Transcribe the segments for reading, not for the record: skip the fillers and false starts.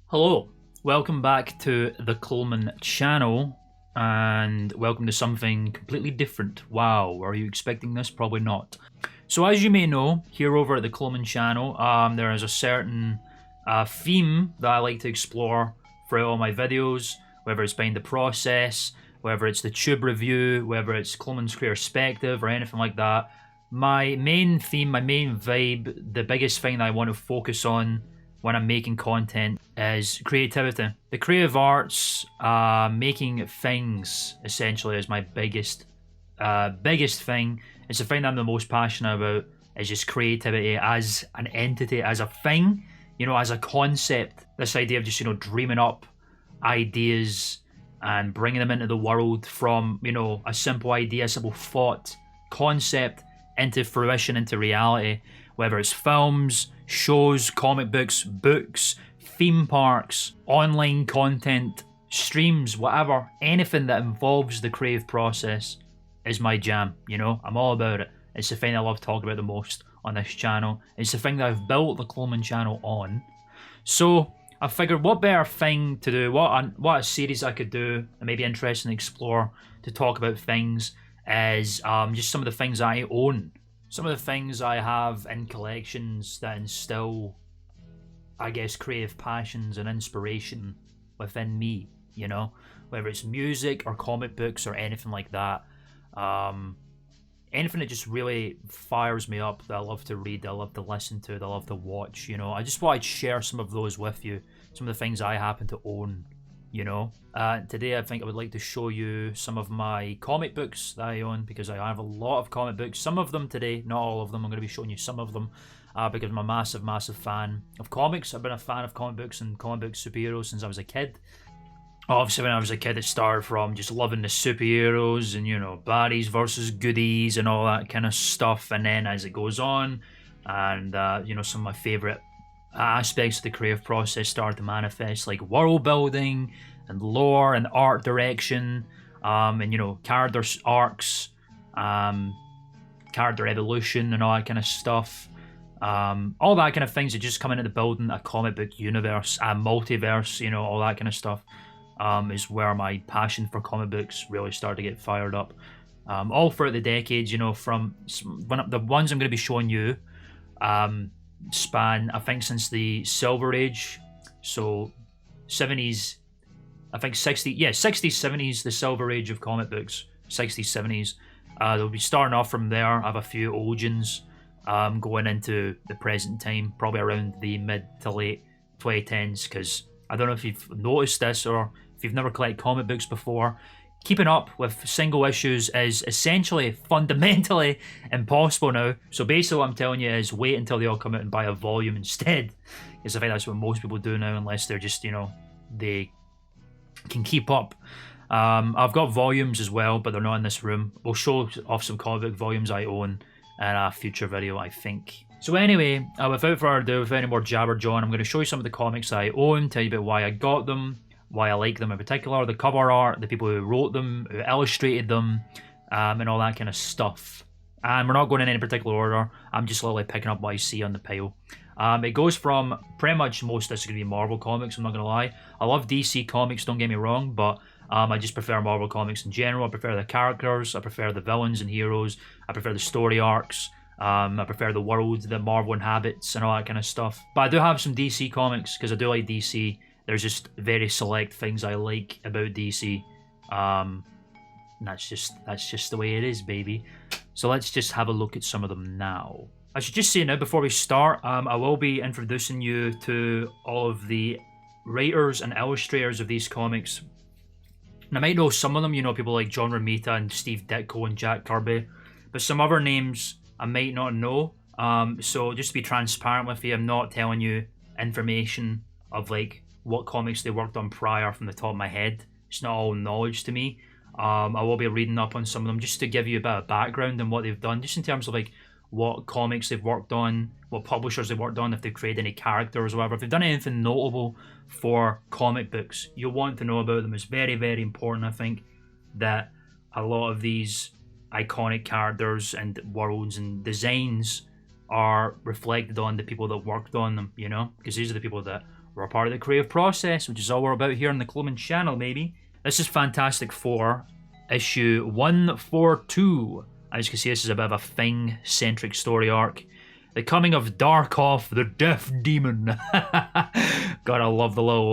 Hello, welcome back to the Kllection channel, and welcome to something completely different. Wow, are you expecting this? Probably not. So as you may know, here over at the Kllection channel, there is a certain theme that I like to explore throughout all my videos, whether it's behind the process, whether it's the tube review, whether it's Kllection's perspective or anything like that. My main theme, my main vibe, the biggest thing that I want to focus on when I'm making content is creativity. The creative arts, making things, essentially, is my biggest thing. It's the thing that I'm the most passionate about, is just creativity as an entity, as a thing, you know, as a concept. This idea of just, you know, dreaming up ideas and bringing them into the world from, you know, a simple idea, a simple thought, concept, into fruition, into reality, whether it's films, shows, comic books, theme parks, online content, streams, whatever, anything that involves the creative process is my jam, you know? I'm all about it. It's the thing I love talking about the most on this channel. It's the thing that I've built the Kllection channel on. So I figured what better thing to do, what a series I could do and maybe interesting to explore to talk about things is just some of the things I own. Some of the things I have in collections that instill, I guess, creative passions and inspiration within me, you know? Whether it's music or comic books or anything like that. Anything that just really fires me up, that I love to read, that I love to listen to, that I love to watch, you know? I just thought I'd share some of those with you. Some of the things I happen to own, you know? Today I think I would like to show you some of my comic books that I own, because I have a lot of comic books. Some of them today, not all of them. I'm going to be showing you some of them because I'm a massive fan of comics. I've been a fan of comic books and comic book superheroes since I was a kid. Obviously, when I was a kid, it started from just loving the superheroes and, you know, baddies versus goodies and all that kind of stuff. And then as it goes on, and, you know, some of my favourite aspects of the creative process started to manifest, like world building and lore and art direction, and, you know, character arcs, character evolution and all that kind of stuff. All that kind of things that just come into the building a comic book universe, a multiverse, you know, all that kind of stuff. Is where my passion for comic books really started to get fired up. All throughout the decades, you know, from the ones I'm going to be showing you span, I think, since the Silver Age, so 70s, I think 60s, 70s, the Silver Age of comic books, 60s, 70s. They'll be starting off from there. I have a few origins going into the present time, probably around the mid to late 2010s, because I don't know if you've noticed this or if you've never collected comic books before, keeping up with single issues is essentially fundamentally impossible now. So basically what I'm telling you is wait until they all come out and buy a volume instead, because I think that's what most people do now, unless they're just, you know, they can keep up. I've got volumes as well, but they're not in this room. We'll show off some comic book volumes I own in a future video, I think. So anyway, without further ado, without any more jabber jawing, I'm going to show you some of the comics I own, tell you about why I got them, why I like them in particular, the cover art, the people who wrote them, who illustrated them, and all that kind of stuff. And we're not going in any particular order. I'm just literally picking up what I see on the pile. It goes from pretty much most of this is going to be Marvel comics, I'm not going to lie. I love DC comics, don't get me wrong, but I just prefer Marvel comics in general. I prefer the characters, I prefer the villains and heroes, I prefer the story arcs. I prefer the world that Marvel inhabits and all that kind of stuff. But I do have some DC comics because I do like DC. There's just very select things I like about DC. And that's just the way it is, baby. So let's just have a look at some of them now. I should just say now, before we start, I will be introducing you to all of the writers and illustrators of these comics. And I might know some of them, you know, people like John Romita and Steve Ditko and Jack Kirby. But some other names I might not know, so just to be transparent with you, I'm not telling you information of like what comics they worked on prior from the top of my head. It's not all knowledge to me. I will be reading up on some of them just to give you a bit of background on what they've done, just in terms of like what comics they've worked on, what publishers they've worked on, if they've created any characters or whatever. If they've done anything notable for comic books, you'll want to know about them. It's very, very important, I think, that a lot of these iconic characters and worlds and designs are reflected on the people that worked on them, you know? Because these are the people that were a part of the creative process, which is all we're about here on the Kllection channel, maybe. This is Fantastic Four, issue 142. As you can see, this is a bit of a Thing-centric story arc. The coming of Darkoff, the Deaf Demon. God, I love the little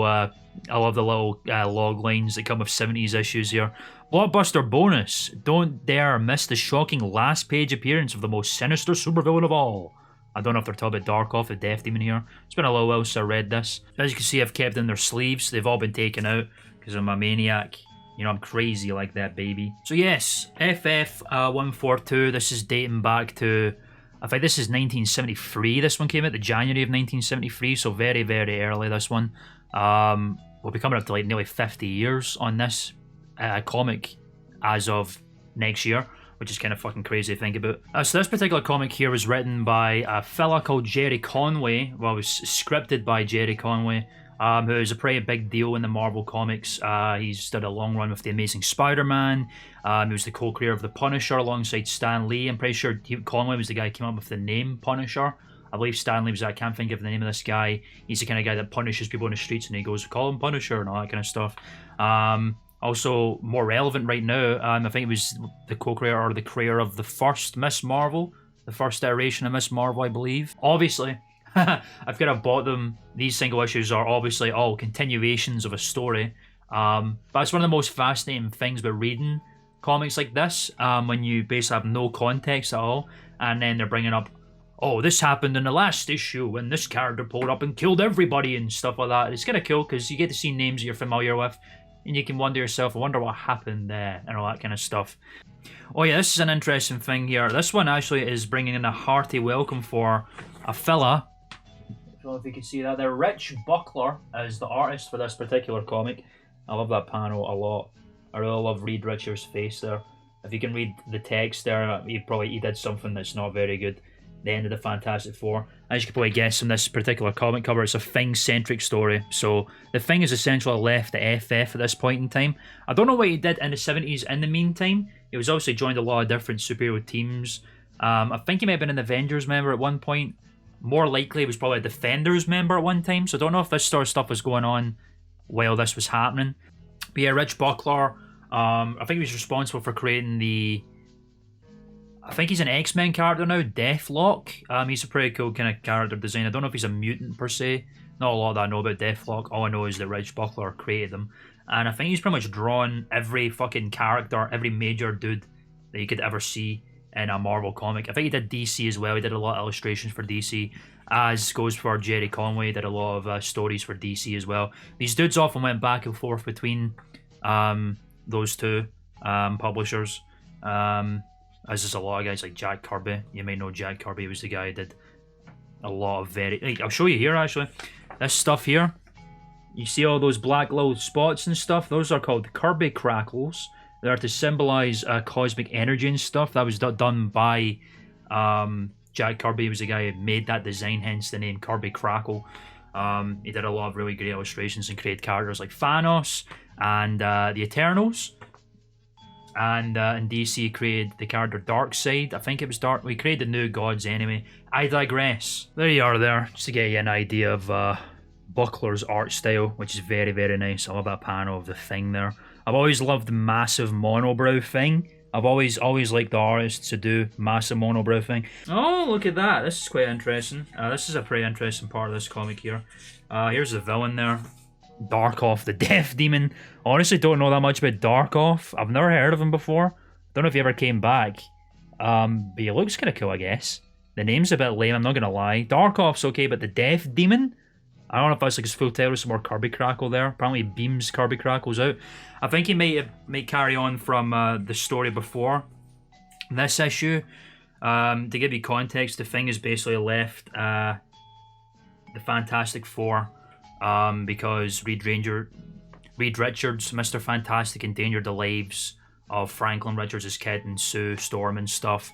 log lines that come with 70s issues here. Blockbuster bonus. Don't dare miss the shocking last page appearance of the most sinister supervillain of all. I don't know if they're talking about Darkoff, the Deaf Demon here. It's been a little while since I read this. As you can see, I've kept in their sleeves. They've all been taken out because I'm a maniac. You know, I'm crazy like that, baby. So yes, FF142. This is dating back to, I think this is 1973. This one came out the January of 1973, so very, very early, this one. We'll be coming up to like nearly 50 years on this comic as of next year, which is kind of fucking crazy to think about. So this particular comic here was written by a fella called Jerry Conway. Well, it was scripted by Jerry Conway, who is a pretty big deal in the Marvel comics. He's done a long run with The Amazing Spider-Man. He was the co-creator of The Punisher alongside Stan Lee. I'm pretty sure Conway was the guy who came up with the name Punisher. I believe Stan Lee was, I can't think of the name of this guy. He's the kind of guy that punishes people in the streets and he goes, call him Punisher and all that kind of stuff. Also, more relevant right now, I think it was the co-creator or the creator of the first Miss Marvel. The first iteration of Miss Marvel, I believe. Obviously, I've kind of bought them. These single issues are obviously all continuations of a story. But it's one of the most fascinating things about reading comics like this, when you basically have no context at all, and then they're bringing up, oh, this happened in the last issue when this character pulled up and killed everybody and stuff like that. It's kind of cool because you get to see names you're familiar with, and you can wonder yourself, I wonder what happened there, and all that kind of stuff. Oh yeah, this is an interesting thing here. This one actually is bringing in a hearty welcome for a fella. I don't know if you can see that there. Rich Buckler is the artist for this particular comic. I love that panel a lot. I really love Reed Richards' face there. If you can read the text there, he did something that's not very good. The end of the Fantastic Four. As you can probably guess from this particular comic cover, it's a Thing-centric story. So the Thing is essentially left the FF at this point in time. I don't know what he did in the 70s in the meantime. He was obviously joined a lot of different superhero teams. I think he might have been an Avengers member at one point. More likely he was probably a Defenders member at one time. So I don't know if this sort of stuff was going on while this was happening. But yeah, Rich Buckler, I think he was responsible for creating the... I think he's an X-Men character now, Deathlock. He's a pretty cool kind of character design. I don't know if he's a mutant per se. Not a lot that I know about Deathlock. All I know is that Rich Buckler created them. And I think he's pretty much drawn every fucking character, every major dude that you could ever see in a Marvel comic. I think he did DC as well. He did a lot of illustrations for DC. As goes for Jerry Conway, he did a lot of stories for DC as well. These dudes often went back and forth between those two publishers. As there's a lot of guys like Jack Kirby. You may know Jack Kirby was the guy who did a lot of I'll show you here actually. This stuff here. You see all those black little spots and stuff? Those are called Kirby Crackles. They're to symbolize cosmic energy and stuff. That was done by Jack Kirby. He was the guy who made that design, hence the name Kirby Crackle. He did a lot of really great illustrations and created characters like Thanos and the Eternals. And in DC created the character Darkseid. I think it was Dark. We created the New Gods anyway. I digress. There you are there, just to get you an idea of Buckler's art style, which is very, very nice. I love that panel of the Thing there. I've always loved the massive monobrow Thing. I've always liked the artists to do massive monobrow Thing. Oh, look at that. This is quite interesting. This is a pretty interesting part of this comic here. Here's the villain there. Darkoff, the Deaf Demon. Honestly, don't know that much about Darkoff. I've never heard of him before. Don't know if he ever came back. But he looks kind of cool, I guess. The name's a bit lame, I'm not going to lie. Darkoff's okay, but the Deaf Demon? I don't know if that's like his full title or some more Kirby Crackle there. Apparently he beams Kirby Crackles out. I think he may carry on from the story before this issue. To give you context, the Thing is basically left the Fantastic Four because Reed Richards, Mr. Fantastic, endangered the lives of Franklin Richards' kid and Sue Storm and stuff.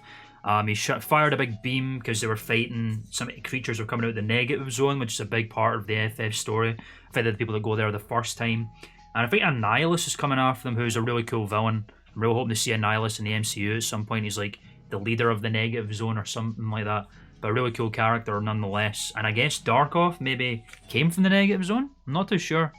He fired a big beam because they were fighting. Some creatures were coming out of the negative zone, which is a big part of the FF story. I think they're the people that go there the first time. And I think Annihilus is coming after them, who's a really cool villain. I'm really hoping to see a Nihilus in the MCU at some point. He's like the leader of the Negative Zone or something like that. But a really cool character nonetheless. And I guess Darkoff maybe came from the Negative Zone? I'm not too sure.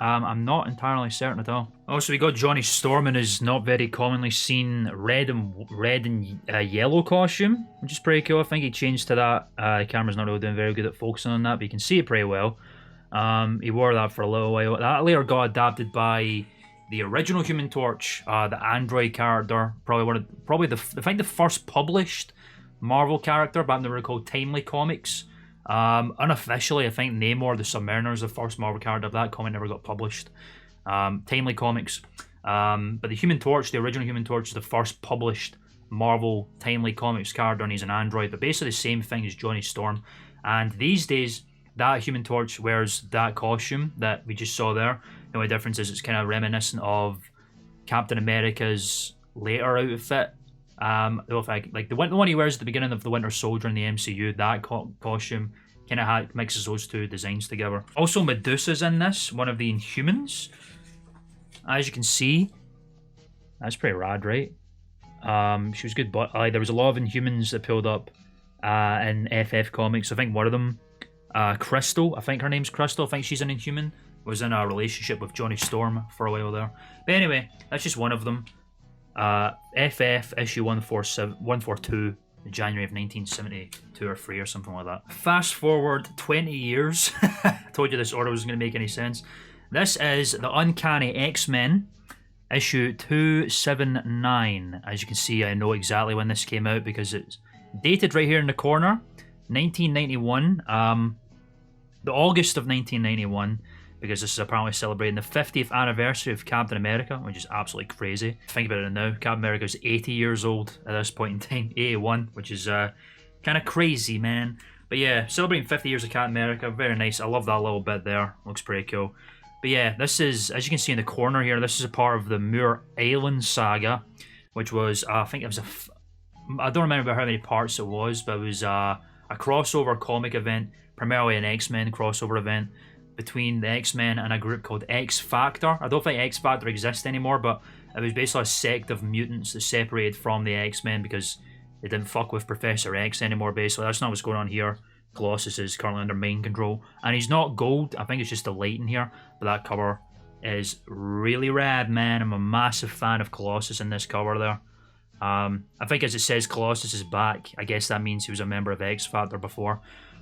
I'm not entirely certain at all. Also, we got Johnny Storm in his not very commonly seen red and yellow costume, which is pretty cool. I think he changed to that. The camera's not really doing very good at focusing on that, but you can see it pretty well. He wore that for a little while. That later got adapted by the original Human Torch, the android character, I think the first published Marvel character back when they were called Timely Comics. Unofficially, I think Namor the Submariner is the first Marvel character. That comic never got published. Timely Comics. But the Human Torch, the original Human Torch, is the first published Marvel Timely Comics character, and he's an android, but basically the same thing as Johnny Storm. And these days, that Human Torch wears that costume that we just saw there. The only difference is it's kind of reminiscent of Captain America's later outfit. Like the one he wears at the beginning of the Winter Soldier in the MCU, that costume kind of mixes those two designs together. Also, Medusa's in this, one of the Inhumans. As you can see, that's pretty rad, right? She was good, but there was a lot of Inhumans that pulled up in FF Comics. I think one of them, Crystal, I think her name's Crystal, I think she's an Inhuman, was in a relationship with Johnny Storm for a while there. But anyway, that's just one of them. FF issue 142, January of 1972 or 3 or something like that. Fast forward 20 years. I told you this order wasn't going to make any sense. This is the Uncanny X-Men issue 279. As you can see, I know exactly when this came out because it's dated right here in the corner. 1991. The August of 1991. Because this is apparently celebrating the 50th anniversary of Captain America, which is absolutely crazy. Think about it now, Captain America is 80 years old at this point in time, 81, which is kind of crazy, man. But yeah, celebrating 50 years of Captain America, very nice. I love that little bit there, looks pretty cool. But yeah, this is, as you can see in the corner here, this is a part of the Muir Island saga, which was, I think it was I don't remember how many parts it was, but it was a crossover comic event, primarily an X-Men crossover event, between the X-Men and a group called X Factor. I don't think X Factor exists anymore, but it was basically a sect of mutants that separated from the X-Men because they didn't fuck with Professor X anymore, basically. That's not what's going on here. Colossus is currently under mind control. And he's not gold, I think it's just the light in here. But that cover is really rad, man. I'm a massive fan of Colossus in this cover there. I think as it says Colossus is back, I guess that means he was a member of X Factor before.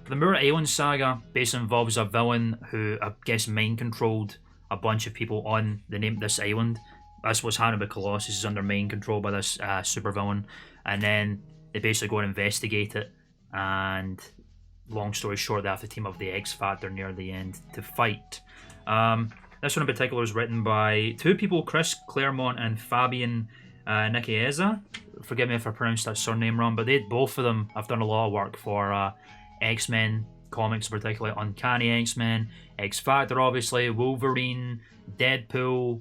The Muir Island saga basically involves a villain who, I guess, mind-controlled a bunch of people on this island. That's what's happening with Colossus, is under mind control by this supervillain. And then they basically go and investigate it. And long story short, they have to team up the X Factor near the end to fight. This one in particular is written by two people, Chris Claremont and Fabian Nicieza. Forgive me if I pronounced that surname wrong, but both of them have done a lot of work for X-Men comics, particularly Uncanny X-Men, X-Factor obviously, Wolverine, Deadpool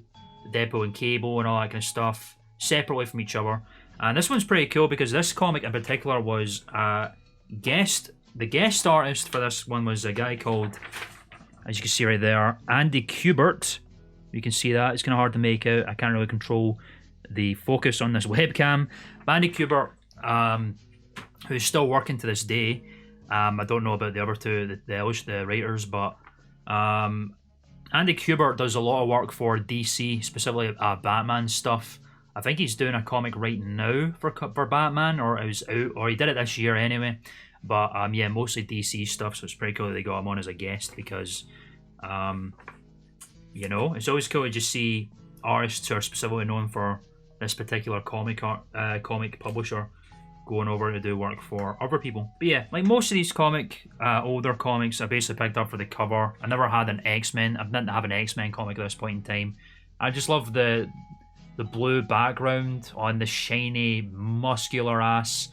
and Cable and all that kind of stuff, separately from each other. And this one's pretty cool because this comic in particular was the guest artist for this one was a guy called, as you can see right there, Andy Kubert. You can see that, it's kind of hard to make out, I can't really control the focus on this webcam. But Andy Kubert, who's still working to this day, I don't know about the other two, the writers, but Andy Kubert does a lot of work for DC, specifically Batman stuff. I think he's doing a comic right now for Batman, or it was out, or he did it this year anyway. But yeah, mostly DC stuff, so it's pretty cool that they got him on as a guest because, you know, it's always cool to just see artists who are specifically known for this particular comic publisher going over to do work for other people. But yeah, like most of these older comics I basically picked up for the cover. I never had an X-Men. I didn't have an X-Men comic at this point in time. I just love the blue background on the shiny, muscular ass,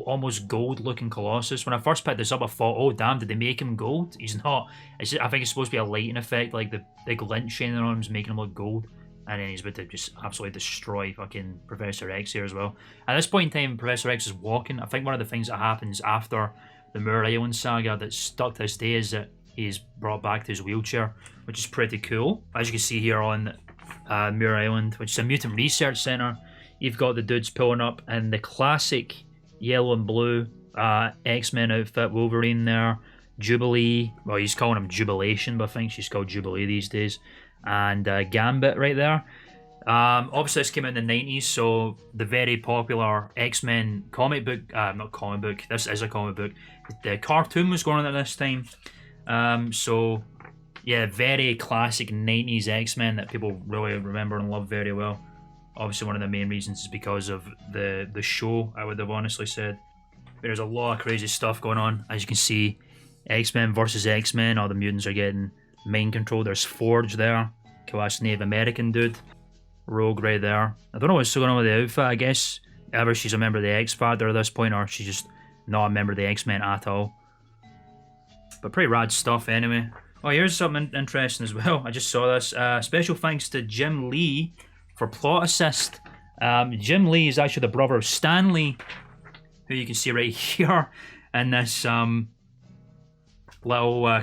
almost gold looking Colossus. When I first picked this up, I thought, oh damn, did they make him gold? He's not. I think it's supposed to be a lighting effect, like the big lint shining on him is making him look gold. And then he's about to just absolutely destroy fucking Professor X here as well. At this point in time, Professor X is walking. I think one of the things that happens after the Muir Island saga that's stuck to this day is that he's brought back to his wheelchair, which is pretty cool. As you can see here on Muir Island, which is a mutant research center. You've got the dudes pulling up in the classic yellow and blue X-Men outfit. Wolverine there, Jubilee. Well, he's calling him Jubilation, but I think she's called Jubilee these days. And Gambit right there. Obviously, this came out in the 90s, so the very popular X-Men comic book, not comic book, this is a comic book. The cartoon was going on at this time. So, yeah, very classic 90s X-Men that people really remember and love very well. Obviously, one of the main reasons is because of the show, I would have honestly said. There's a lot of crazy stuff going on. As you can see, X-Men versus X-Men, all the mutants are getting mind control. There's Forge there, Kawash's Native American dude. Rogue right there. I don't know what's going on with the outfit, I guess. Either she's a member of the X-Factor at this point, or she's just not a member of the X-Men at all. But pretty rad stuff anyway. Oh, here's something interesting as well. I just saw this. Special thanks to Jim Lee for plot assist. Jim Lee is actually the brother of Stan Lee, who you can see right here in this little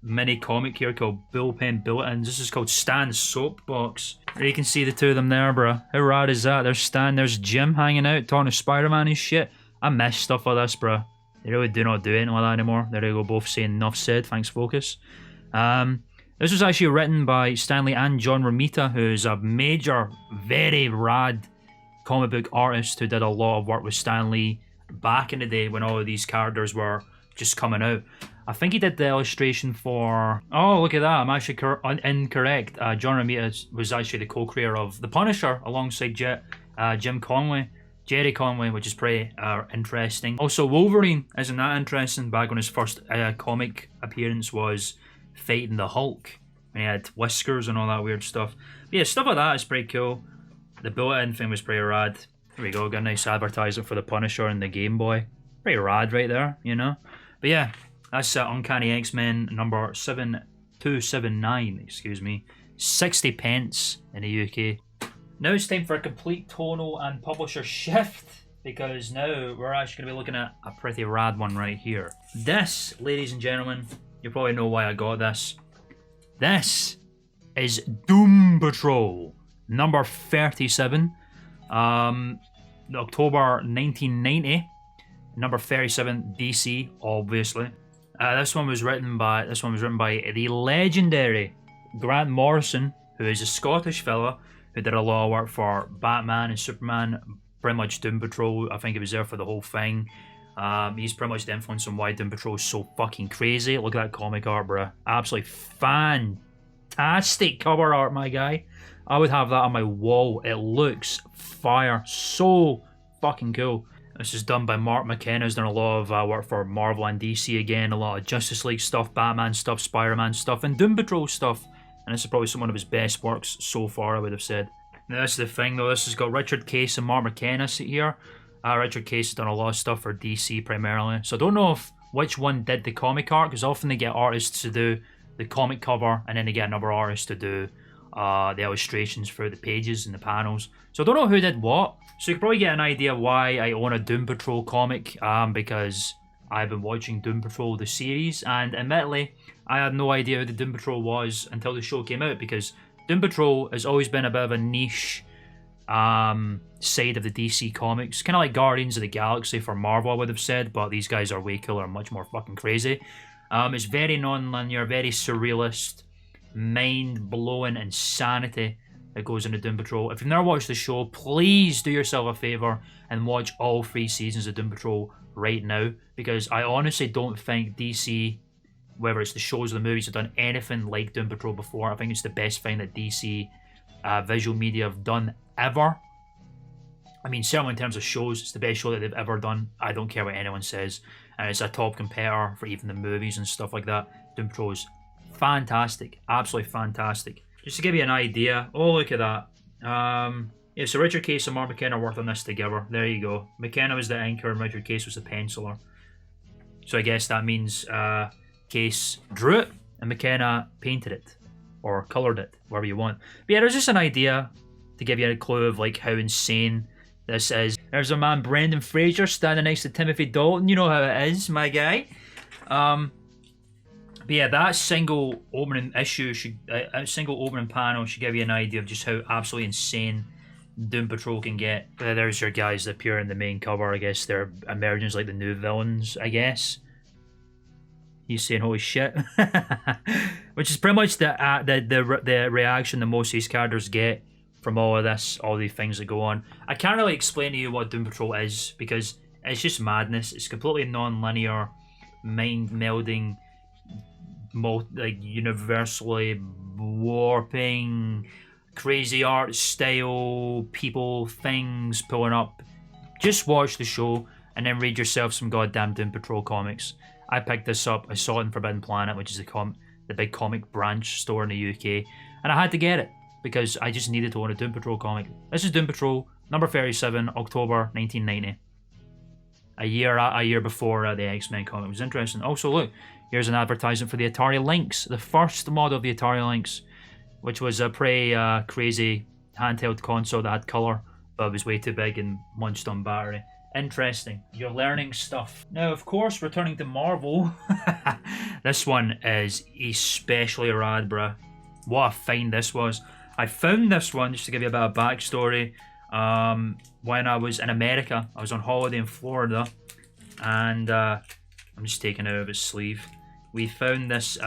mini comic here called Bullpen Bulletins. This is called Stan's Soapbox. You can see the two of them there, bro. How rad is that? There's Stan, there's Jim hanging out, talking to Spider-Man and shit. I miss stuff like this, bro. They really do not do anything like that anymore. There they go, both saying enough said, thanks focus. This was actually written by Stan Lee and John Romita, who's a major, very rad comic book artist who did a lot of work with Stan Lee back in the day when all of these characters were just coming out. I think he did the illustration for... Oh, look at that. I'm actually incorrect. John Romita was actually the co-creator of The Punisher alongside Jerry Conway, which is pretty interesting. Also, Wolverine, isn't that interesting? Back when his first comic appearance was fighting the Hulk. And he had whiskers and all that weird stuff. But yeah, stuff like that is pretty cool. The bulletin thing was pretty rad. There we go, got a nice advertisement for The Punisher and the Game Boy. Pretty rad right there, you know? But yeah, that's Uncanny X-Men number 7279, excuse me. 60 pence in the UK. Now it's time for a complete tonal and publisher shift, because now we're actually going to be looking at a pretty rad one right here. This, ladies and gentlemen, you probably know why I got this. This is Doom Patrol, number 37, October 1990, number 37, DC, obviously. This one was written by the legendary Grant Morrison, who is a Scottish fella who did a lot of work for Batman and Superman, pretty much Doom Patrol. I think he was there for the whole thing. He's pretty much the influence on why Doom Patrol is so fucking crazy. Look at that comic art, bruh. Absolutely fantastic cover art, my guy. I would have that on my wall. It looks fire. So fucking cool. This is done by Mark McKenna, who's done a lot of work for Marvel and DC again, a lot of Justice League stuff, Batman stuff, Spider-Man stuff, and Doom Patrol stuff. And this is probably one of his best works so far, I would have said. Now, this is the thing, though. This has got Richard Case and Mark McKenna here. Richard Case has done a lot of stuff for DC primarily. So I don't know which one did the comic art, because often they get artists to do the comic cover, and then they get another artist to do the illustrations for the pages and the panels. So I don't know who did what. So you can probably get an idea why I own a Doom Patrol comic, because I've been watching Doom Patrol the series, and admittedly, I had no idea who the Doom Patrol was until the show came out, because Doom Patrol has always been a bit of a niche side of the DC comics, kind of like Guardians of the Galaxy for Marvel, I would have said, but these guys are way cooler and much more fucking crazy. It's very non-linear, very surrealist, mind-blowing insanity that goes into Doom Patrol. If you've never watched the show, please do yourself a favour and watch all 3 seasons of Doom Patrol right now, because I honestly don't think DC, whether it's the shows or the movies, have done anything like Doom Patrol before. I think it's the best thing that DC visual media have done ever. I mean, certainly in terms of shows, it's the best show that they've ever done. I don't care what anyone says. And it's a top competitor for even the movies and stuff like that. Doom Patrol is fantastic. Absolutely fantastic. Just to give you an idea. Oh, look at that. Yeah, so Richard Case and Mark McKenna worked on this together. There you go. McKenna was the inker and Richard Case was the penciler. So I guess that means Case drew it and McKenna painted it. Or coloured it, whatever you want. But yeah, there's just an idea to give you a clue of like how insane this is. There's a man, Brendan Fraser, standing next to Timothy Dalton. You know how it is, my guy. But yeah, that single opening issue should, a single opening panel should give you an idea of just how absolutely insane Doom Patrol can get. There's your guys that appear in the main cover. I guess they're emerging as like the new villains, I guess. He's saying holy shit. Which is pretty much the reaction that most of these characters get from all of this, all the things that go on. I can't really explain to you what Doom Patrol is, because it's just madness. It's completely non-linear, mind-melding, like universally warping, crazy art style, people, things pulling up. Just watch the show and then read yourself some goddamn Doom Patrol comics. I picked this up. I saw it in Forbidden Planet, which is the big comic branch store in the UK, and I had to get it because I just needed to own a Doom Patrol comic. This is Doom Patrol number 37, October 1990. A year before the X-Men comic. It was interesting. Also, look, here's an advertisement for the Atari Lynx, the first model of the Atari Lynx, which was a pretty crazy handheld console that had colour, but it was way too big and munched on battery. Interesting. You're learning stuff. Now, of course, returning to Marvel, this one is especially rad, bruh. What a find this was. I found this one, just to give you a bit of backstory, when I was in America. I was on holiday in Florida, and I'm just taking it out of its sleeve. We found this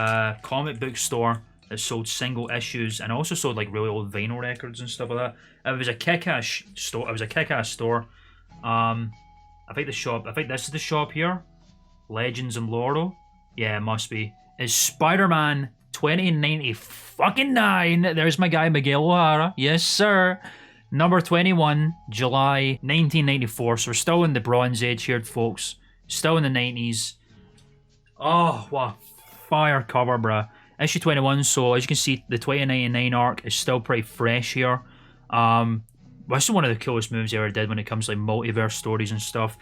comic book store that sold single issues and also sold like really old vinyl records and stuff like that. It was a kick-ass store. It was a kick-ass store. I think this is the shop here. Legends and Laurel. Yeah, it must be. It's Spider-Man 2099. There's my guy Miguel O'Hara. Yes, sir. Number 21, July 1994. So we're still in the Bronze Age here, folks. Still in the 90s. Oh, what a fire cover, bruh. Issue 21, so as you can see, the 2099 arc is still pretty fresh here. This is one of the coolest moves they ever did when it comes to like multiverse stories and stuff.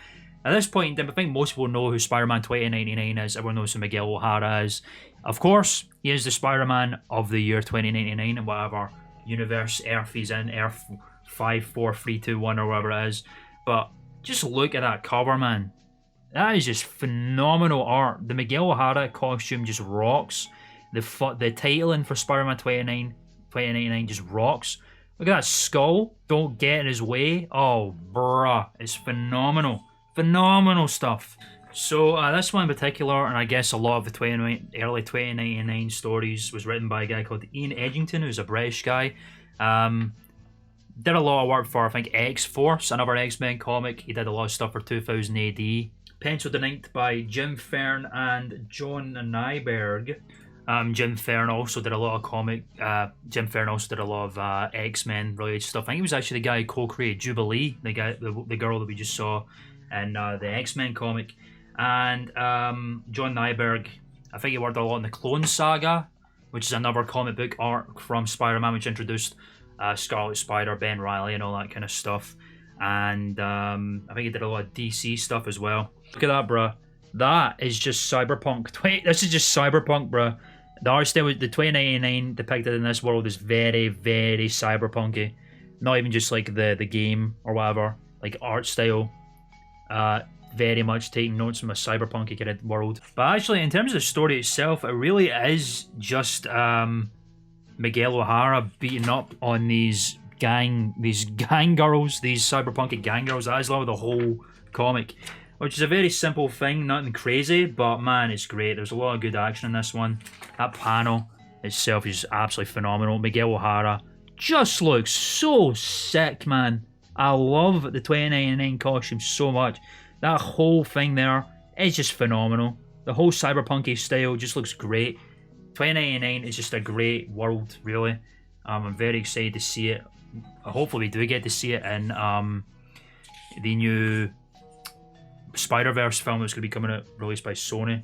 At this point in time, I think most people know who Spider-Man 2099 is. Everyone knows who Miguel O'Hara is. Of course, he is the Spider-Man of the year 2099 and whatever universe Earth he's in, Earth 54321 or whatever it is. But just look at that cover, man. That is just phenomenal art. The Miguel O'Hara costume just rocks. The titling for Spider-Man 2099 just rocks. Look at that skull. Don't get in his way. Oh, bruh. It's phenomenal. Phenomenal stuff. So, this one in particular, and I guess a lot of the early 2099 stories, was written by a guy called Ian Edgington, who's a British guy. Did a lot of work for, I think, X-Force, another X-Men comic. He did a lot of stuff for 2000 AD. Penciled and inked by Jim Fern and John Nyberg. Jim Fern also did a lot of X-Men related stuff. I think he was actually the guy who co-created Jubilee, the girl that we just saw in the X-Men comic. And John Nyberg, I think he worked a lot in the Clone Saga, which is another comic book arc from Spider-Man, which introduced Scarlet Spider, Ben Reilly, and all that kind of stuff. And I think he did a lot of DC stuff as well. Look at that, bruh. That is just cyberpunk. This is just cyberpunk, bruh. The art style, the 2099 depicted in this world is very, very cyberpunky. Not even just like the game or whatever. Like art style. Very much taking notes from a cyberpunky kind of world. But actually, in terms of the story itself, it really is just Miguel O'Hara beating up on these gang girls, these cyberpunky gang girls. That is literally the whole comic. Which is a very simple thing, nothing crazy, but man, it's great. There's a lot of good action in this one. That panel itself is absolutely phenomenal. Miguel O'Hara just looks so sick, man. I love the 2099 costume so much. That whole thing there is just phenomenal. The whole cyberpunky style just looks great. 2099 is just a great world, really. I'm very excited to see it. Hopefully we do get to see it in the new Spider-Verse film that's going to be coming out, released by Sony.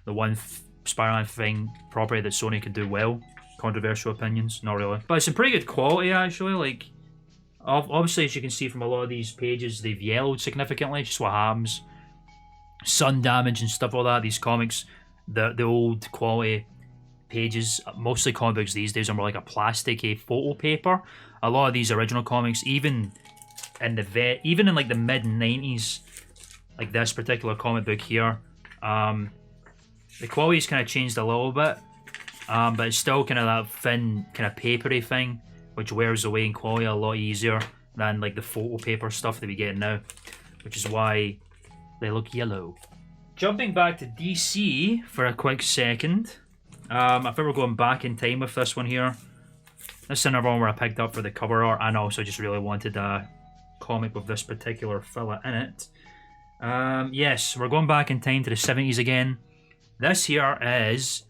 The one Spider-Man thing property that Sony can do well. Controversial opinions, not really. But it's in pretty good quality, actually. Like, obviously, as you can see from a lot of these pages, they've yellowed significantly, just what happens. Sun damage and stuff like that. These comics, the old quality pages, mostly comic books these days are more like a plasticky photo paper. A lot of these original comics, even in like the mid-90s, like this particular comic book here, The quality's kind of changed a little bit, but it's still kind of that thin, kind of papery thing, which wears away in quality a lot easier than like the photo paper stuff that we get now, which is why they look yellow. Jumping back to DC for a quick second. I think we're going back in time with this one here. This is another one where I picked up for the cover art, and also just really wanted a comic with this particular fella in it. Yes, we're going back in time to the 70s again. This here is...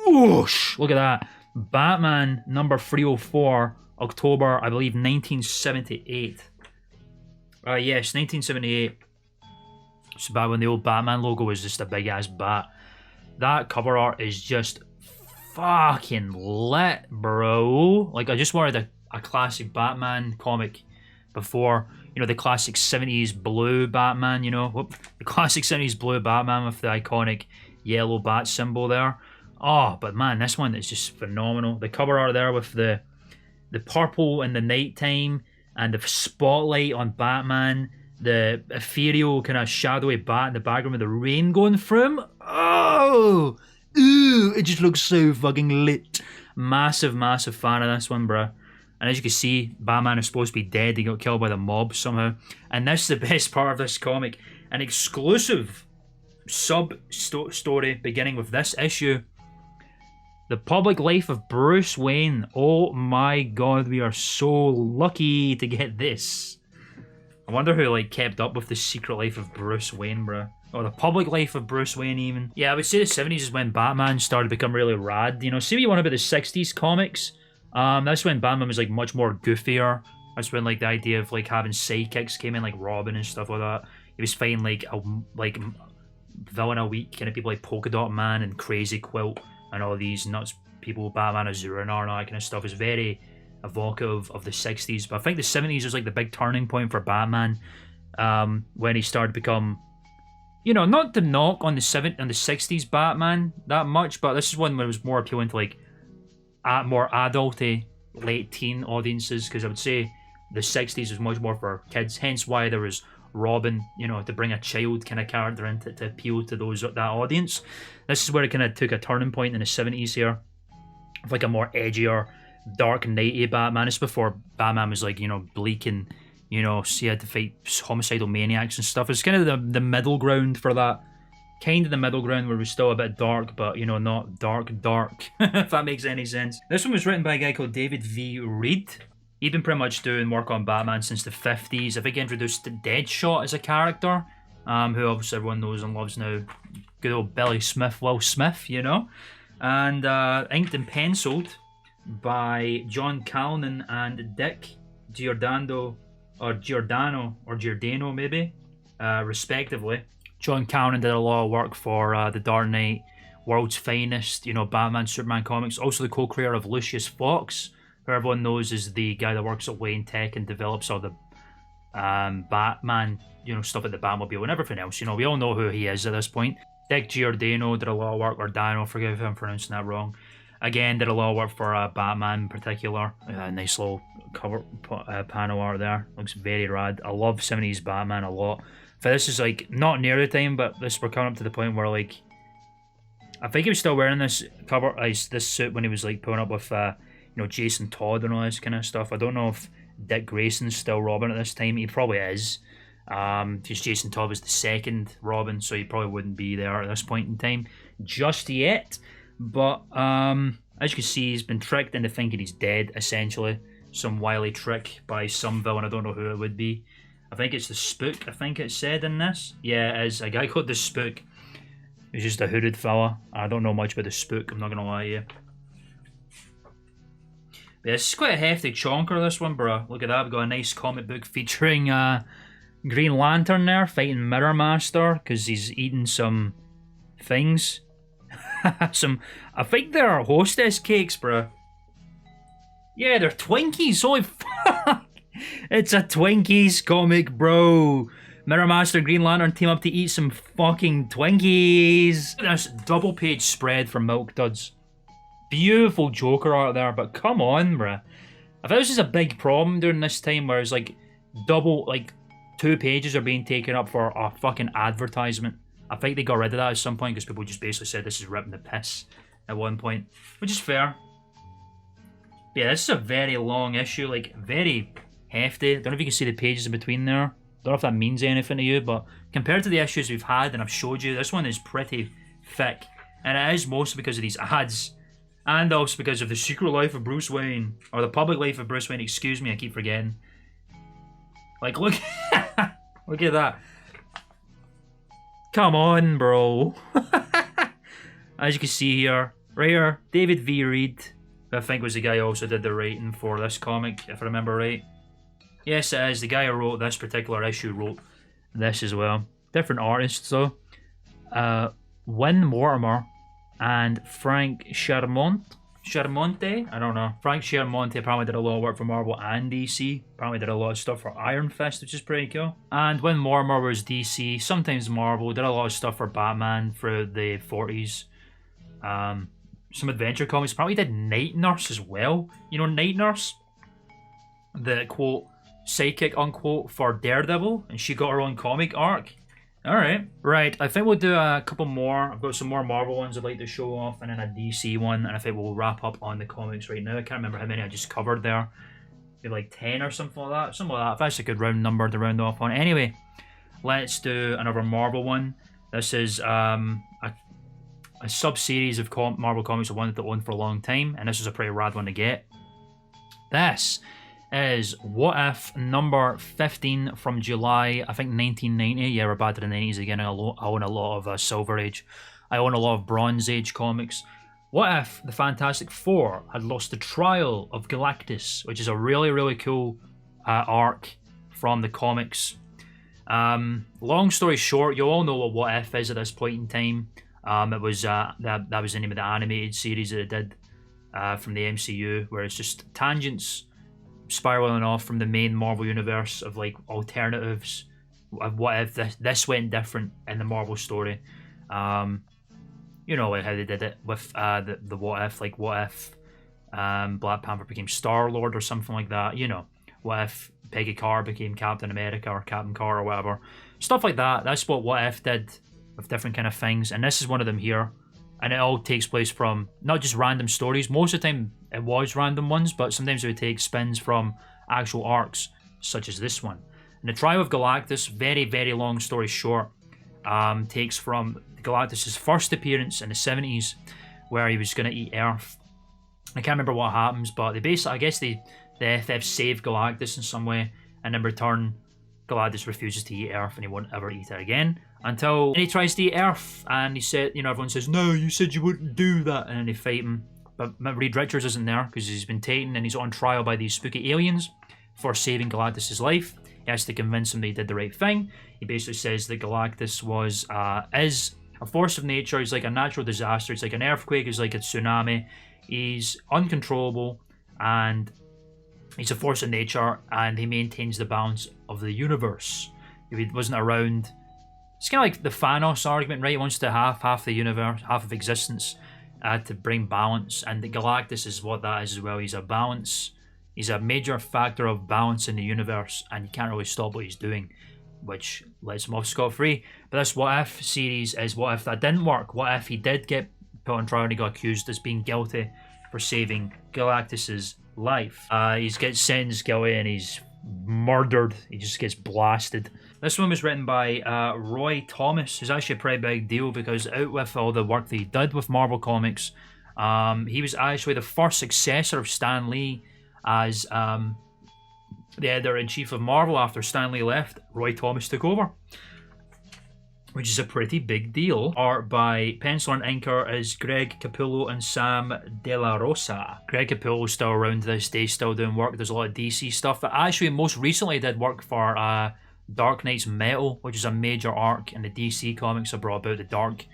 whoosh! Look at that. Batman number 304, October, I believe, 1978. Yes, 1978. It's back when the old Batman logo was just a big-ass bat. That cover art is just fucking lit, bro. Like, I just wanted a classic Batman comic before, you know, the classic 70s blue Batman, you know? Whoop. The classic 70s blue Batman with the iconic yellow bat symbol there. Oh, but man, this one is just phenomenal. The cover art there with the purple in the nighttime and the spotlight on Batman, the ethereal kind of shadowy bat in the background with the rain going through him. Oh, ooh, it just looks so fucking lit. Massive, massive fan of this one, bruh. And as you can see, Batman is supposed to be dead. He got killed by the mob somehow. And this is the best part of this comic. An exclusive sub-story beginning with this issue. The Public Life of Bruce Wayne. Oh my god, we are so lucky to get this. I wonder who like kept up with the Secret Life of Bruce Wayne, bruh. Or the Public Life of Bruce Wayne even. Yeah, I would say the 70s is when Batman started to become really rad. You know, see what you want about the 60s comics? That's when Batman was like much more goofier. That's when like the idea of like having sidekicks came in, like Robin and stuff like that. He was fighting like villain a week, kind of people like Polka Dot Man and Crazy Quilt and all these nuts people, Batman Azura and all that kind of stuff. Is very evocative of the 60s. But I think the 70s was like the big turning point for Batman, when he started to become, you know, not to knock on the 60s Batman that much, but this is one where it was more appealing to like more adulty late teen audiences, because I would say the 60s was much more for kids, hence why there was Robin, you know, to bring a child kind of character in to appeal to that audience. This is where it kind of took a turning point in the 70s here, with like a more edgier, dark, nighty Batman. It's before Batman was like, you know, bleak and, you know, he had to fight homicidal maniacs and stuff. It's kind of the middle ground for that. Kind of the middle ground where we're still a bit dark, but, you know, not dark, if that makes any sense. This one was written by a guy called David V. Reed. He'd been pretty much doing work on Batman since the 50s. I think he introduced Deadshot as a character, who obviously everyone knows and loves now. Good old Billy Smith, Will Smith, you know. And inked and penciled by John Calnan and Dick Giordano maybe, respectively. John Calnan did a lot of work for The Dark Knight, World's Finest, you know, Batman, Superman comics. Also the co-creator of Lucius Fox, who everyone knows is the guy that works at Wayne Tech and develops all the Batman, you know, stuff at the Batmobile and everything else. You know, we all know who he is at this point. Dick Giordano did a lot of work, or Dano, forgive if I'm pronouncing that wrong. Again, did a lot of work for Batman in particular. Nice little cover panel art there. Looks very rad. I love 70s Batman a lot. But this is like not near the time, but we're coming up to the point where like I think he was still wearing this this suit when he was like pulling up with you know, Jason Todd and all this kind of stuff. I don't know if Dick Grayson's still Robin at this time. He probably is. Because Jason Todd was the second Robin, so he probably wouldn't be there at this point in time just yet. But as you can see, he's been tricked into thinking he's dead, essentially. Some wily trick by some villain. I don't know who it would be. I think it's the Spook, I think it said in this. Yeah, it is. A guy called the Spook. He's just a hooded fella. I don't know much about the Spook, I'm not going to lie to you. But this is quite a hefty chonker, this one, bro. Look at that. We've got a nice comic book featuring Green Lantern there, fighting Mirror Master, because he's eating some things. I think they're hostess cakes, bro. Yeah, they're Twinkies. Holy fuck! It's a Twinkies comic, bro. Mirror Master, Green Lantern team up to eat some fucking Twinkies. This double page spread for Milk Duds. Beautiful Joker art there, but come on, bruh. I thought this is a big problem during this time where it's like 2 pages are being taken up for a fucking advertisement. I think they got rid of that at some point because people just basically said this is ripping the piss at one point, which is fair. But yeah, this is a very long issue, like very hefty. Don't know if you can see the pages in between there. Don't know if that means anything to you, but compared to the issues we've had and I've showed you, this one is pretty thick. And it is mostly because of these ads. And also because of the secret life of Bruce Wayne. Or the public life of Bruce Wayne, excuse me, I keep forgetting. Like, look. Look at that. Come on, bro. As you can see here, right here, David V. Reed, who I think was the guy who also did the writing for this comic, if I remember right. Yes, it is. The guy who wrote this particular issue wrote this as well. Different artists, though. Win Mortimer and Frank Schermonte? I don't know. Frank Schermonte apparently did a lot of work for Marvel and DC. Apparently did a lot of stuff for Iron Fist, which is pretty cool. And Win Mortimer was DC, sometimes Marvel. Did a lot of stuff for Batman through the 40s. Some adventure comics. Probably did Night Nurse as well. You know Night Nurse? The, quote, sidekick, unquote, for Daredevil. And she got her own comic arc. Alright. Right, I think we'll do a couple more. I've got some more Marvel ones I'd like to show off, and then a DC one, and I think we'll wrap up on the comics right now. I can't remember how many I just covered there. Maybe like 10 or something like that. Something like that. That's a good round number to round off on. Anyway, let's do another Marvel one. This is a sub-series of Marvel comics I wanted to own for a long time, and this is a pretty rad one to get. This is What If number 15 from July, I think 1990. Yeah, we're back to the 90s again. I own a lot of Silver Age. I own a lot of Bronze Age comics. What if the Fantastic Four had lost the trial of Galactus, which is a really, really cool arc from the comics. Long story short, you all know what If is at this point in time. It was that was the name of the animated series that it did from the MCU, where it's just tangents spiraling off from the main Marvel universe of like alternatives of what if this went different in the Marvel story. You know, like how they did it with the what if, like what if Black Panther became Star-Lord or something like that, you know. What if Peggy Carter became Captain America or Captain Carter or whatever. Stuff like that. That's what if did with different kind of things, and this is one of them here. And it all takes place from not just random stories. Most of the time it was random ones, but sometimes it would take spins from actual arcs, such as this one. And the Trial of Galactus, very, very long story short, takes from Galactus' first appearance in the 70s, where he was going to eat Earth. I can't remember what happens, but they basically, I guess the FF saved Galactus in some way, and in return, Galactus refuses to eat Earth and he won't ever eat it again. Until he tries to eat Earth, and he said, you know, everyone says, no, you said you wouldn't do that, and then they fight him. But Reed Richards isn't there because he's been taken and he's on trial by these spooky aliens for saving Galactus' life. He has to convince him that he did the right thing. He basically says that Galactus is a force of nature. He's like a natural disaster. It's like an earthquake. It's like a tsunami. He's uncontrollable, and he's a force of nature, and he maintains the balance of the universe. If he wasn't around, it's kind of like the Thanos argument, right? He wants to have half the universe, half of existence, to bring balance, and the Galactus is what that is as well. He's a balance. He's a major factor of balance in the universe, and you can't really stop what he's doing, which lets him off scot-free. But this What If series is what if that didn't work? What if he did get put on trial and he got accused as being guilty for saving Galactus's life? He gets sentenced guilty and he's murdered. He just gets blasted. This one was written by Roy Thomas, who's actually a pretty big deal because out with all the work that he did with Marvel Comics, he was actually the first successor of Stan Lee as the editor-in-chief of Marvel. After Stan Lee left, Roy Thomas took over, which is a pretty big deal. Art by pencil and inker is Greg Capullo and Sam De La Rosa. Greg Capullo's still around to this day, still doing work. There's a lot of DC stuff, but actually most recently did work for Dark Knight's Metal, which is a major arc in the DC comics that brought about the dark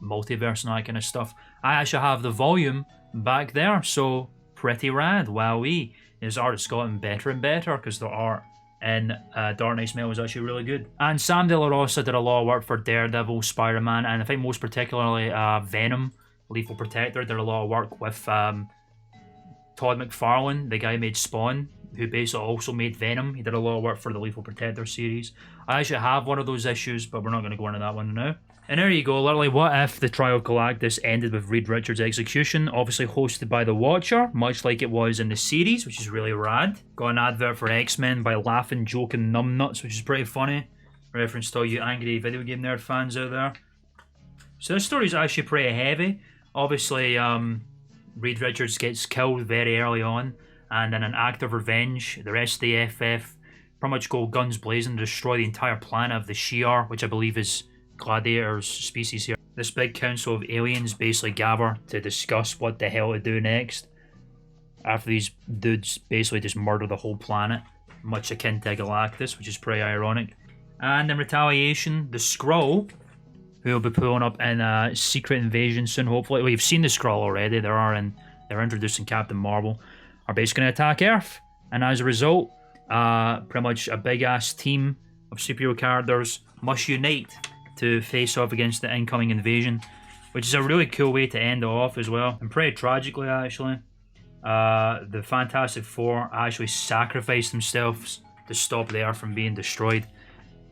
multiverse and that kind of stuff. I actually have the volume back there, so pretty rad. Wowee. His art has gotten better and better because the art in Dark Knight's Metal was actually really good. And Sam De La Rosa did a lot of work for Daredevil, Spider-Man, and I think most particularly Venom, Lethal Protector. Did a lot of work with Todd McFarlane, the guy who made Spawn, who basically also made Venom. He did a lot of work for the Lethal Protector series. I actually have one of those issues, but we're not going to go into that one now. And there you go, literally, what if the trial of Galactus ended with Reed Richards' execution, obviously hosted by the Watcher, much like it was in the series, which is really rad. Got an advert for X-Men by Laughing, Joking Numbnuts, which is pretty funny. Reference to all you angry video game nerd fans out there. So this story is actually pretty heavy. Obviously, Reed Richards gets killed very early on, and in an act of revenge, the rest of the FF pretty much go guns blazing to destroy the entire planet of the Shi'ar, which I believe is Gladiator's species here. This big council of aliens basically gather to discuss what the hell to do next after these dudes basically just murder the whole planet, much akin to Galactus, which is pretty ironic. And in retaliation, the Skrull, who will be pulling up in a Secret Invasion soon, hopefully. Well, you've seen the Skrull already. They're introducing Captain Marvel, are basically going to attack Earth. And as a result, pretty much a big-ass team of superhero characters must unite to face off against the incoming invasion, which is a really cool way to end it off as well. And pretty tragically, actually, the Fantastic Four actually sacrificed themselves to stop the Earth from being destroyed.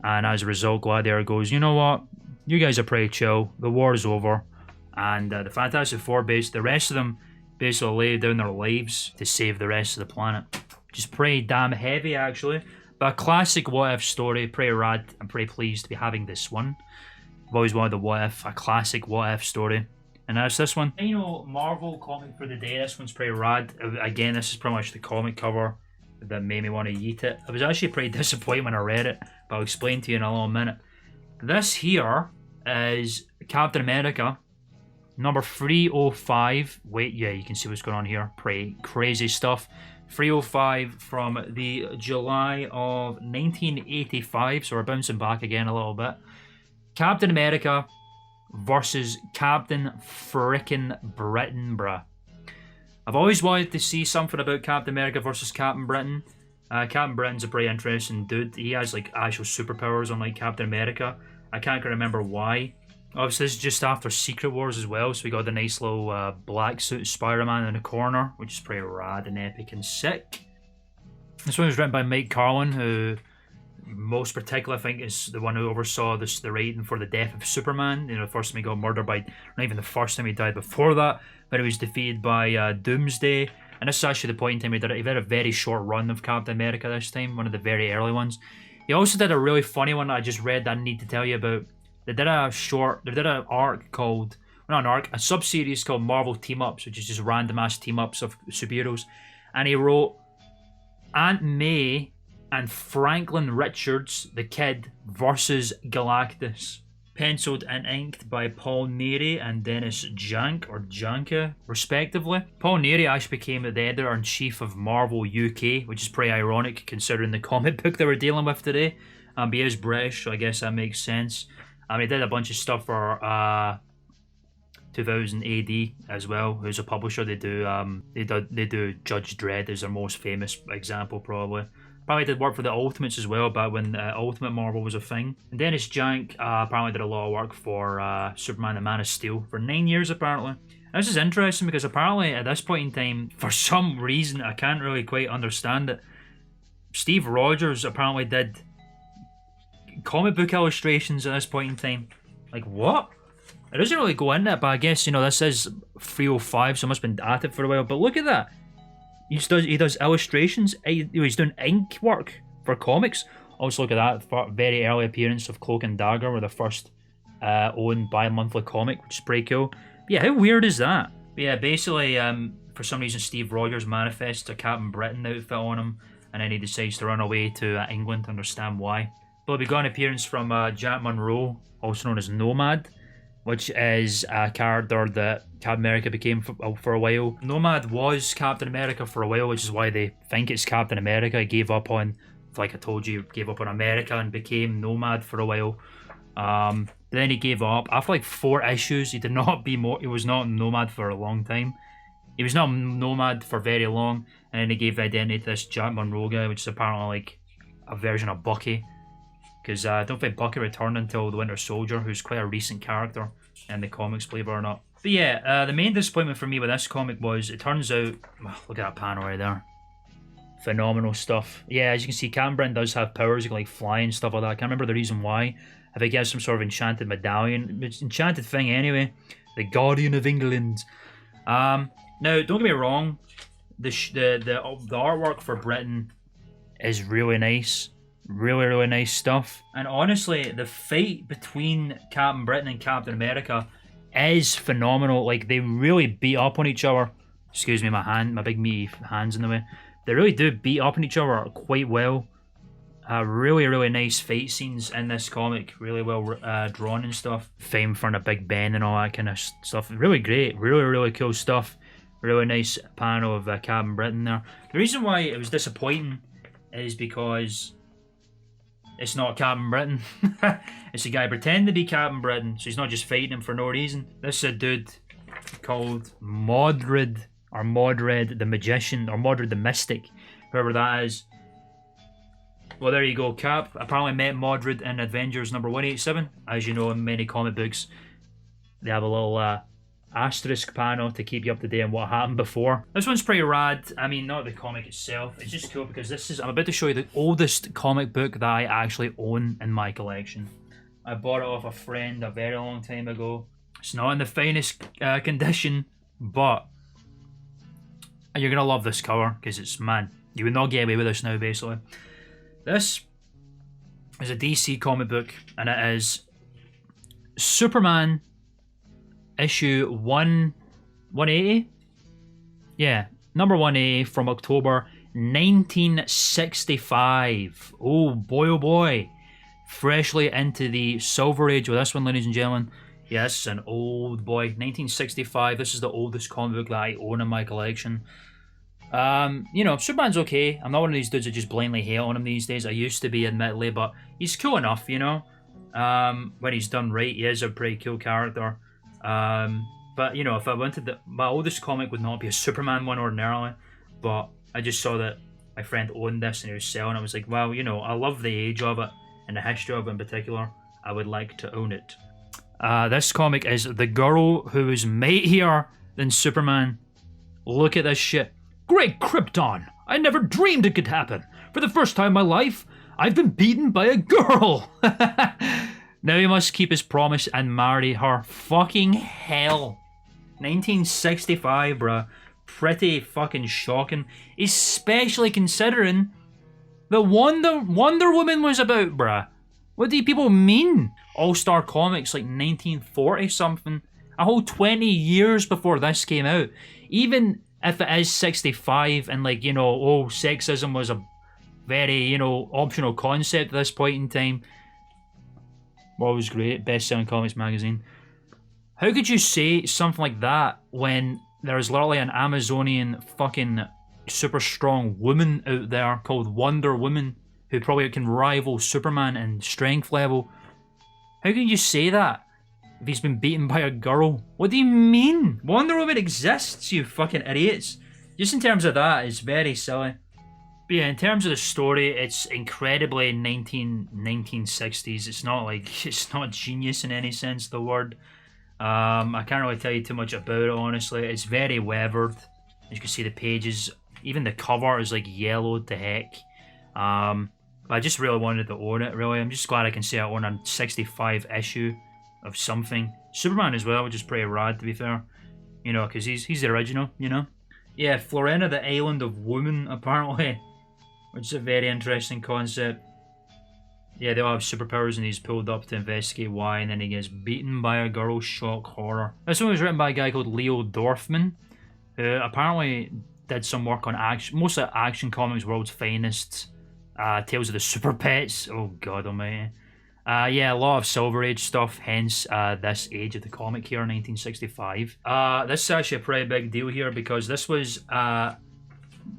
And as a result, Gladiator goes, you know what? You guys are pretty chill. The war is over. And the Fantastic Four, the rest of them basically lay down their lives to save the rest of the planet. Which is pretty damn heavy, actually. But a classic What If story. Pretty rad. I'm pretty pleased to be having this one. I've always wanted a classic What If story. And that's this one. You know, Marvel comic for the day. This one's pretty rad. Again, this is pretty much the comic cover that made me want to eat it. I was actually pretty disappointed when I read it, but I'll explain to you in a little minute. This here is Captain America, number 305. Wait, yeah, you can see what's going on here. Pretty crazy stuff. 305 from the July of 1985, so we're bouncing back again a little bit. Captain America versus Captain frickin' Britain, bruh. I've always wanted to see something about Captain America versus Captain Britain. Captain Britain's a pretty interesting dude. He has like actual superpowers unlike Captain America. I can't remember why. Obviously, this is just after Secret Wars as well, so we got the nice little black suit Spider-Man in the corner, which is pretty rad and epic and sick. This one was written by Mike Carlin, who most particularly I think is the one who oversaw the writing for the death of Superman. You know, the first time he got murdered by, not even the first time he died before that, but he was defeated by Doomsday. And this is actually the point in time he did it. He did a very short run of Captain America this time, one of the very early ones. He also did a really funny one that I just read that I need to tell you about. They did an arc called, well, not an arc, a sub-series called Marvel Team-Ups, which is just random-ass team-ups of superheroes. And he wrote Aunt May and Franklin Richards, the Kid, versus Galactus. Penciled and inked by Paul Neary and Dennis Janka, respectively. Paul Neary actually became the editor-in-chief of Marvel UK, which is pretty ironic considering the comic book that we're dealing with today. He is British, so I guess that makes sense. He did a bunch of stuff for 2000 AD as well. Who's a publisher? They do Judge Dredd as their most famous example, probably. Probably did work for the Ultimates as well, back when Ultimate Marvel was a thing. And Dennis Jank apparently did a lot of work for Superman and Man of Steel for 9 years, apparently. And this is interesting because apparently at this point in time, for some reason, I can't really quite understand it, Steve Rogers apparently did comic book illustrations at this point in time. Like, what? It doesn't really go into it, but I guess, you know, this is 305, so I must have been at it for a while. But look at that. He does illustrations. He's doing ink work for comics. Also, look at that very early appearance of Cloak and Dagger, were the first owned bi-monthly comic, which is pretty cool. But yeah, how weird is that? But yeah, basically, for some reason, Steve Rogers manifests a Captain Britain outfit on him, and then he decides to run away to England to understand why. But we got an appearance from Jack Monroe, also known as Nomad, which is a character that Captain America became for a while. Nomad was Captain America for a while, which is why they think it's Captain America. He gave up on, like I told you, gave up on America and became Nomad for a while. Then he gave up. After like 4 issues, he was not Nomad for a long time. He was not Nomad for very long, and then he gave identity to this Jack Monroe guy, which is apparently like a version of Bucky. Because I don't think Bucky returned until the Winter Soldier, who's quite a recent character in the comics, believe it or not. But yeah, the main disappointment for me with this comic was, it turns out, look at that panel right there. Phenomenal stuff. Yeah, as you can see, Captain Britain does have powers. He can like fly and stuff like that. I can't remember the reason why. I think he has some sort of enchanted medallion. It's enchanted thing anyway. The Guardian of England. Now, don't get me wrong. The artwork for Britain is really nice. Really nice stuff. And honestly, the fight between Captain Britain and Captain America is phenomenal. Like, they really beat up on each other. Excuse me, my big meaty hand's in the way. They really do beat up on each other quite well. Really nice fight scenes in this comic. Really well drawn and stuff. Fame for a Big Ben and all that kind of stuff. Really great. Really cool stuff. Really nice panel of Captain Britain there. The reason why it was disappointing is because it's not Captain Britain. It's a guy pretending to be Captain Britain, so he's not just fighting him for no reason. This is a dude called Modred the Magician, or Modred the Mystic, whoever that is. Well, there you go. Cap apparently met Modred in Avengers number 187. As you know, in many comic books, they have a little asterisk panel to keep you up to date on what happened before. This one's pretty rad. I mean, not the comic itself. It's just cool because I'm about to show you the oldest comic book that I actually own in my collection. I bought it off a friend a very long time ago. It's not in the finest condition, but you're going to love this cover because it's, man, you would not get away with this now, basically. This is a DC comic book, and it is Superman issue 180? Yeah, number 180 from October 1965. Oh boy. Freshly into the Silver Age with this one, ladies and gentlemen. Yes, an old boy. 1965. This is the oldest comic book that I own in my collection. You know, Superman's okay. I'm not one of these dudes that just blindly hate on him these days. I used to be, admittedly, but he's cool enough, you know. When he's done right, he is a pretty cool character. But, you know, if I wanted my oldest comic would not be a Superman one ordinarily, but I just saw that my friend owned this and he was selling it. I was like, well, you know, I love the age of it and the history of it in particular. I would like to own it. This comic is the girl who is mightier than Superman. Look at this shit. Great Krypton! I never dreamed it could happen. For the first time in my life, I've been beaten by a girl. Now he must keep his promise and marry her. Fucking hell. 1965, bruh. Pretty fucking shocking. Especially considering the Wonder Woman was about, bruh. What do you people mean? All-Star Comics, like 1940 something. A whole 20 years before this came out. Even if it is 65 and, like, you know, oh, sexism was a very, you know, optional concept at this point in time. Well, it was great. Best-selling comics magazine. How could you say something like that when there's literally an Amazonian fucking super strong woman out there called Wonder Woman who probably can rival Superman in strength level? How can you say that if he's been beaten by a girl? What do you mean? Wonder Woman exists, you fucking idiots. Just in terms of that, it's very silly. But yeah, in terms of the story, it's incredibly 1960s. It's not like, it's not genius in any sense of the word. I can't really tell you too much about it, honestly. It's very weathered. As you can see, the pages, even the cover is like yellowed to heck. But I just really wanted to own it, really. I'm just glad I can say I own a 65 issue of something. Superman as well, which is pretty rad, to be fair. You know, because he's the original, you know. Yeah, Florena, the Island of Woman, apparently. Which is a very interesting concept. Yeah, they all have superpowers and he's pulled up to investigate why, and then he gets beaten by a girl. Shock horror. This one was written by a guy called Leo Dorfman, who apparently did some work on action, mostly Action Comics World's Finest, Tales of the Super Pets. Oh god almighty. Yeah, a lot of Silver Age stuff, hence this age of the comic here, 1965. This is actually a pretty big deal here because this was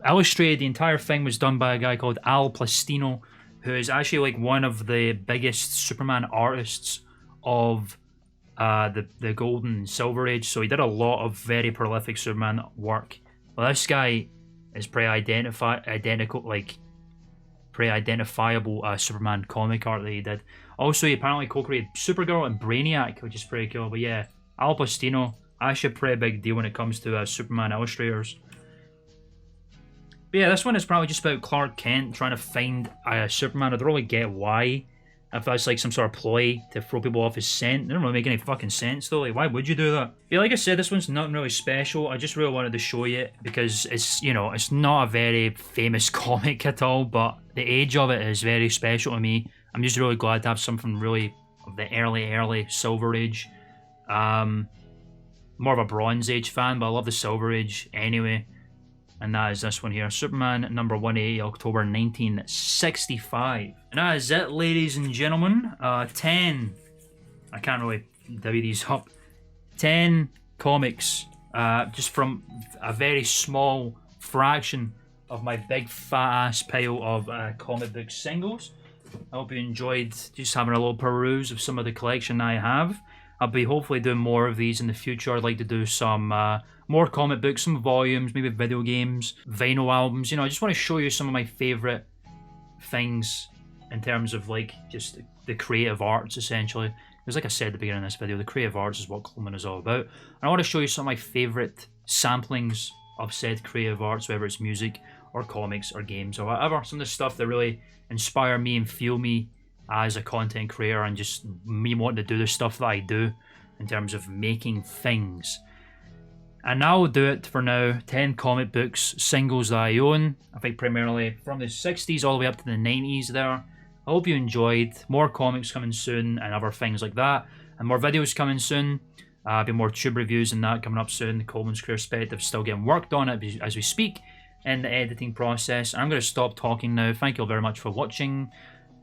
illustrated, the entire thing was done by a guy called Al Plastino, who is actually like one of the biggest Superman artists of the Golden and Silver Age. So he did a lot of very prolific Superman work. Well, this guy is pretty identifiable Superman comic art that he did. Also, he apparently co-created Supergirl and Brainiac, which is pretty cool. But yeah, Al Plastino, actually a pretty big deal when it comes to Superman illustrators. But yeah, this one is probably just about Clark Kent trying to find Superman. I don't really get why. If that's like some sort of ploy to throw people off his scent. It doesn't really make any fucking sense though. Like, why would you do that? But like I said, this one's nothing really special. I just really wanted to show you it because it's, you know, it's not a very famous comic at all, but the age of it is very special to me. I'm just really glad to have something really of the early Silver Age. More of a Bronze Age fan, but I love the Silver Age anyway. And that is this one here, Superman number 180, October 1965. And that is it, ladies and gentlemen. 10, I can't really divvy these up, 10 comics, just from a very small fraction of my big fat ass pile of comic book singles. I hope you enjoyed just having a little peruse of some of the collection I have. I'll be hopefully doing more of these in the future. I'd like to do some more comic books, some volumes, maybe video games, vinyl albums. You know, I just want to show you some of my favourite things in terms of like just the creative arts essentially. Because like I said at the beginning of this video, the creative arts is what Coleman is all about. And I want to show you some of my favourite samplings of said creative arts, whether it's music or comics or games or whatever. Some of the stuff that really inspire me and fuel me as a content creator and just me wanting to do the stuff that I do in terms of making things. And that will do it for now. 10 comic books, singles that I own. I think primarily from the 60s all the way up to the 90s there. I hope you enjoyed. More comics coming soon and other things like that. And more videos coming soon. There'll be more tube reviews and that coming up soon. The Coleman's Career Perspective still getting worked on it as we speak in the editing process. I'm going to stop talking now. Thank you all very much for watching.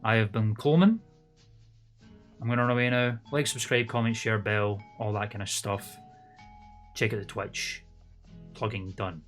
I have been Coleman. I'm going to run away now. Like, subscribe, comment, share, bell, all that kind of stuff. Check out the Twitch. Plugging done.